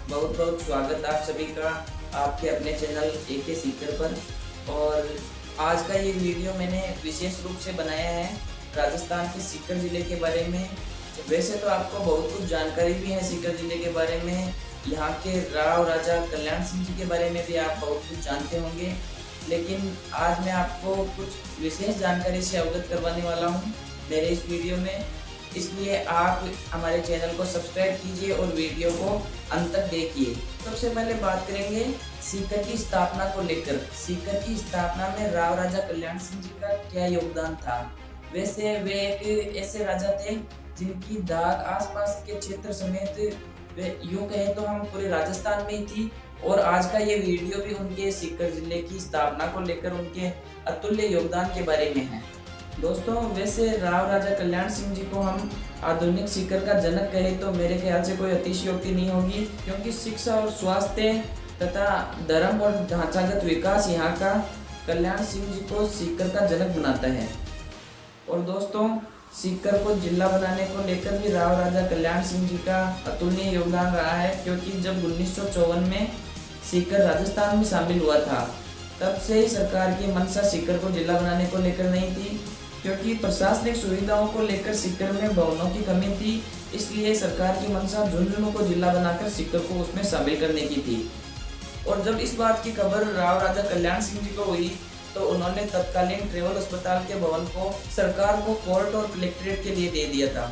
बहुत बहुत स्वागत आप सभी का आपके अपने चैनल एके सीकर पर। और आज का ये वीडियो मैंने विशेष रूप से बनाया है राजस्थान के सीकर ज़िले के बारे में। वैसे तो आपको बहुत कुछ जानकारी भी है सीकर ज़िले के बारे में, यहाँ के राव राजा कल्याण सिंह जी के बारे में भी आप बहुत कुछ जानते होंगे, लेकिन आज मैं आपको कुछ विशेष जानकारी से अवगत करवाने वाला हूँ मेरे इस वीडियो में। इसलिए आप हमारे चैनल को सब्सक्राइब कीजिए और वीडियो को अंत तक देखिए। सबसे पहले बात करेंगे सीकर की स्थापना को लेकर। सीकर की स्थापना में राव राजा कल्याण सिंह जी का क्या योगदान था। वैसे वे एक ऐसे राजा थे जिनकी दाग आसपास के क्षेत्र समेत वे यूँ कहें तो हम पूरे राजस्थान में ही थी। और आज का ये वीडियो भी उनके सीकर जिले की स्थापना को लेकर उनके अतुल्य योगदान के बारे में है। दोस्तों, वैसे राव राजा कल्याण सिंह जी को हम आधुनिक सीकर का जनक कहें तो मेरे ख्याल से कोई अतिशयोक्ति नहीं होगी, क्योंकि शिक्षा और स्वास्थ्य तथा धर्म और ढांचागत विकास यहाँ का कल्याण सिंह जी को सीकर का जनक बनाता है। और दोस्तों, सीकर को जिला बनाने को लेकर भी राव राजा कल्याण सिंह जी का अतुलनीय योगदान रहा है, क्योंकि जब 1954 में सीकर राजस्थान में शामिल हुआ था तब से ही सरकार की मंशा सीकर को जिला बनाने को लेकर नहीं थी, क्योंकि प्रशासनिक सुविधाओं को लेकर सीकर में भवनों की कमी थी। इसलिए सरकार की मंशा झुंझुनू को जिला बनाकर सीकर को उसमें शामिल करने की थी। और जब इस बात की खबर राव राजा कल्याण सिंह जी को हुई तो उन्होंने तत्कालीन ट्रेवल अस्पताल के भवन को सरकार को कोर्ट और कलेक्ट्रेट के लिए दे दिया था।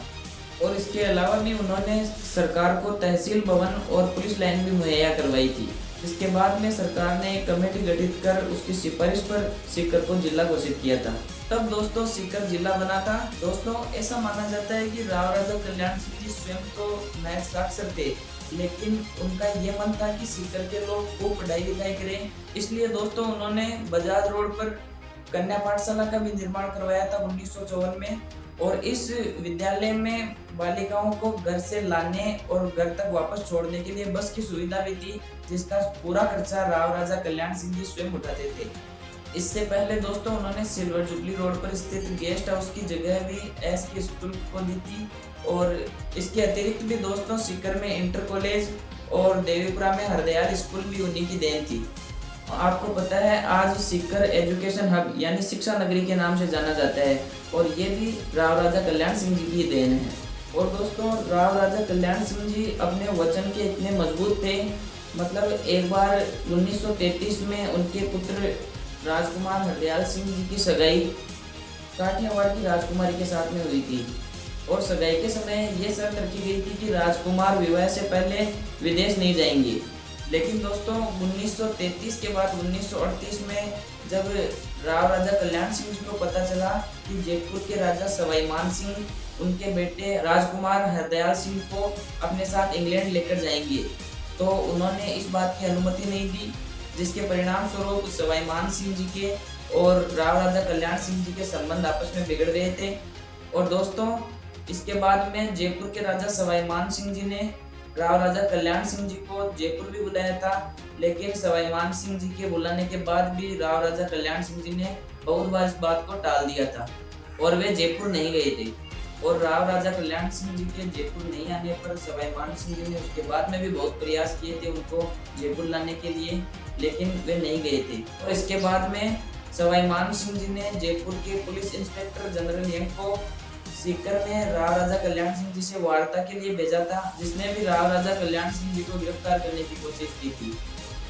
और इसके अलावा भी उन्होंने सरकार को तहसील भवन और पुलिस लाइन भी मुहैया करवाई थी। इसके बाद में सरकार ने एक कमेटी गठित कर उसकी सिफारिश पर सीकर को जिला घोषित किया था। तब दोस्तों सीकर जिला बना था। दोस्तों, ऐसा माना जाता है कि राव राजा कल्याण सिंह जी स्वयं तो महज साक्षर थे, लेकिन उनका ये मन था कि सीकर के लोग खूब पढ़ाई लिखाई करें। इसलिए दोस्तों उन्होंने बजाज रोड पर कन्या पाठशाला का भी निर्माण करवाया था 1954 में। और इस विद्यालय में बालिकाओं को घर से लाने और घर तक वापस छोड़ने के लिए बस की सुविधा भी थी, जिसका पूरा खर्चा राव राजा कल्याण सिंह जी स्वयं उठाते थे। इससे पहले दोस्तों उन्होंने सिल्वर जुबली रोड पर स्थित गेस्ट हाउस की जगह भी एस के स्कूल को दी थी। और इसके अतिरिक्त भी दोस्तों सीकर में इंटर कॉलेज और देवीपुरा में हरदयाल स्कूल भी उन्हीं की देन थी। आपको पता है आज सीकर एजुकेशन हब यानी शिक्षा नगरी के नाम से जाना जाता है, और ये भी राव राजा कल्याण सिंह जी की देन है। और दोस्तों राव राजा कल्याण सिंह जी अपने वचन के इतने मजबूत थे, मतलब एक बार 1933 में उनके पुत्र राजकुमार हरदयाल सिंह जी की सगाई काठियावाड़ की राजकुमारी के साथ में हुई थी। और सगाई के समय ये शर्त रखी गई थी कि राजकुमार विवाह से पहले विदेश नहीं जाएंगे। लेकिन दोस्तों 1933 के बाद 1938 में जब राव राजा कल्याण सिंह जी को पता चला कि जयपुर के राजा सवाई मान सिंह उनके बेटे राजकुमार हरदयाल सिंह को अपने साथ इंग्लैंड लेकर जाएंगे, तो उन्होंने इस बात की अनुमति नहीं दी, जिसके परिणाम स्वरूप सवाई मान सिंह जी के और राव राजा कल्याण सिंह जी के संबंध आपस में बिगड़ गए थे। और दोस्तों इसके बाद में जयपुर के राजा सवाई मान सिंह जी ने राव राजा कल्याण सिंह जी को जयपुर भी बुलाया था, लेकिन सवाई मान सिंह जी के बुलाने के बाद भी राव राजा कल्याण सिंह जी ने बहुत बार इस बात को टाल दिया था और वे जयपुर नहीं गए थे। और राव राजा कल्याण सिंह जी के जयपुर नहीं आने पर सवाई मान सिंह जी ने उसके बाद में भी बहुत प्रयास किए थे उनको जयपुर लाने के लिए, लेकिन वे नहीं गए थे। और इसके बाद में सवाई मान सिंह जी ने जयपुर के पुलिस इंस्पेक्टर जनरल यंग को सीकर में राव राजा कल्याण सिंह जी से वार्ता के लिए भेजा था, जिसने भी राव राजा कल्याण सिंह जी को गिरफ्तार करने की कोशिश की थी।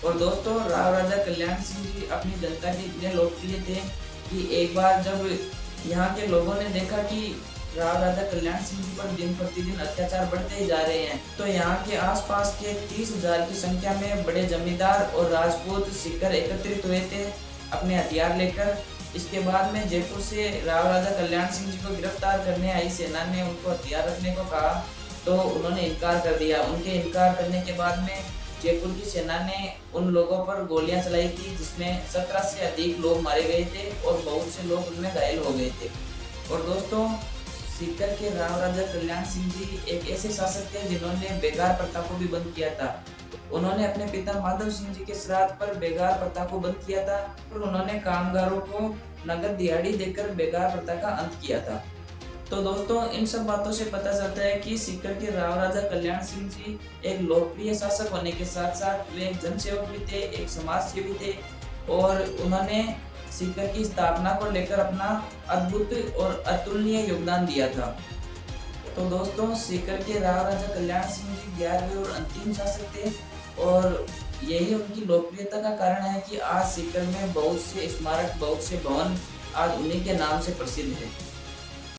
और दोस्तों राव राजा कल्याण सिंह जी अपनी जनता के इतने लोकप्रिय थे कि एक बार जब यहाँ के लोगों ने देखा कि राव राजा कल्याण सिंह जी पर दिन प्रतिदिन अत्याचार बढ़ते ही जा रहे हैं, तो यहाँ के आसपास के 30,000 की संख्या में बड़े जमींदार और राजपूत सीकर एकत्रित हुए थे अपने हथियार लेकर। इसके बाद में जयपुर से राव राजा कल्याण सिंह जी को गिरफ्तार करने आई सेना ने उनको हथियार रखने को कहा, तो उन्होंने इनकार कर दिया। उनके इनकार करने के बाद में जयपुर की सेना ने उन लोगों पर गोलियां चलाई थी, जिसमें 17 से अधिक लोग मारे गए थे और बहुत से लोग उनमें घायल हो गए थे। और दोस्तों सीकर के राव राजा कल्याण सिंह जी एक ऐसे शासक थे जिन्होंने बेगार प्रथा को भी बंद किया था। उन्होंने अपने पिता माधव सिंह जी के श्राद्ध पर बेगार प्रथा को बंद किया था और उन्होंने कामगारों को नगद दिहाड़ी देकर बेगार प्रथा का अंत किया था। तो दोस्तों इन सब बातों से पता चलता है कि सीकर के राव राजा कल्याण सिंह जी एक लोकप्रिय शासक होने के साथ साथ वे एक जनसेवक भी थे, एक समाज सेवी थे और उन्होंने सीकर की स्थापना को लेकर अपना अद्भुत और अतुलनीय योगदान दिया था। तो दोस्तों सीकर के राव राजा कल्याण सिंह जी 11वें और अंतिम शासक थे और यही उनकी लोकप्रियता का कारण है कि आज सीकर में बहुत से स्मारक, बहुत से भवन आज उन्हीं के नाम से प्रसिद्ध है।